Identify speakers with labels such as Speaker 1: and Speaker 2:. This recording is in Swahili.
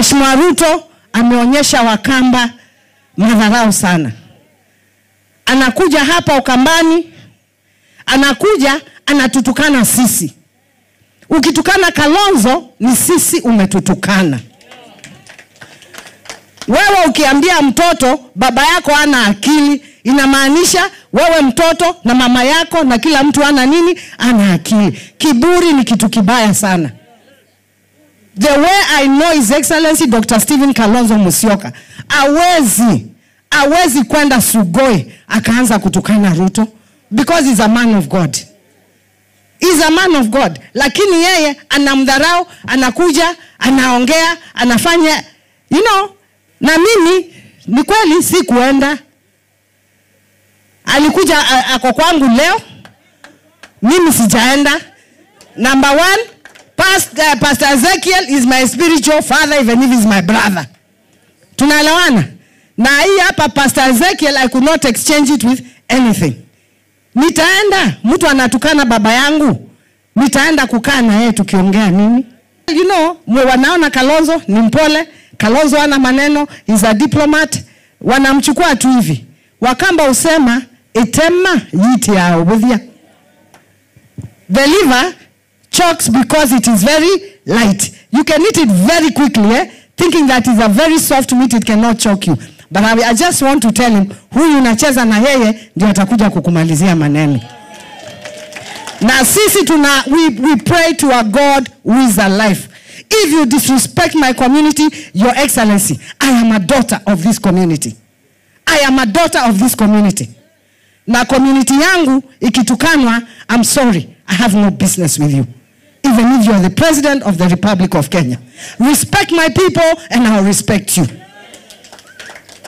Speaker 1: Mheshimiwa Ruto ameonyesha Wakamba madharau sana. Anakuja hapa Ukambani, anakuja anatutukana sisi. Ukitukana Kalonzo ni sisi umetutukana. Wewe ukiambia mtoto baba yako hana akili, inamaanisha wewe mtoto na mama yako na kila mtu ana nini? Ana akili. Kiburi ni kitu kibaya sana. The way I know His Excellency Dr. Stephen Kalonzo Musyoka, hawezi kwenda Sugoi akaanza kutukana Ruto, because he's a man of God. He's a man of God. Lakini yeye anamdharau, anakuja, anaongea, anafanya, you know. Na mimi ni kweli si kuenda. Alikuja ako kwangu leo, mimi sijaenda. Number one, Pastor Ezekiel is my spiritual father, even if he's my brother. Tunaelewana? Na hii hapa Pastor Ezekiel, I could not exchange it with anything. Nitaenda, mtu anatukana baba yangu, nitaenda kukaa na yeye tukiongea nini? You know, wanaona Kalonzo ni mpole, Kalonzo ana maneno, he's a diplomat, wanamchukua tu hivi. Wakamba usema, etema yiti ya obudhia. The liver chokes because it is very light. You can eat it very quickly, thinking that it's a very soft meat, it cannot choke you. But I just want to tell him, huyu unacheza na yeye, ndio atakuja kukumalizia maneno. Na sisi we pray to a God who is alive. If you disrespect my community, Your Excellency, I am a daughter of this community. I am a daughter of this community. Na community yangu ikitukanwa, I'm sorry, I have no business with you. Even if you are the President of the Republic of Kenya. Respect my people and I'll respect you.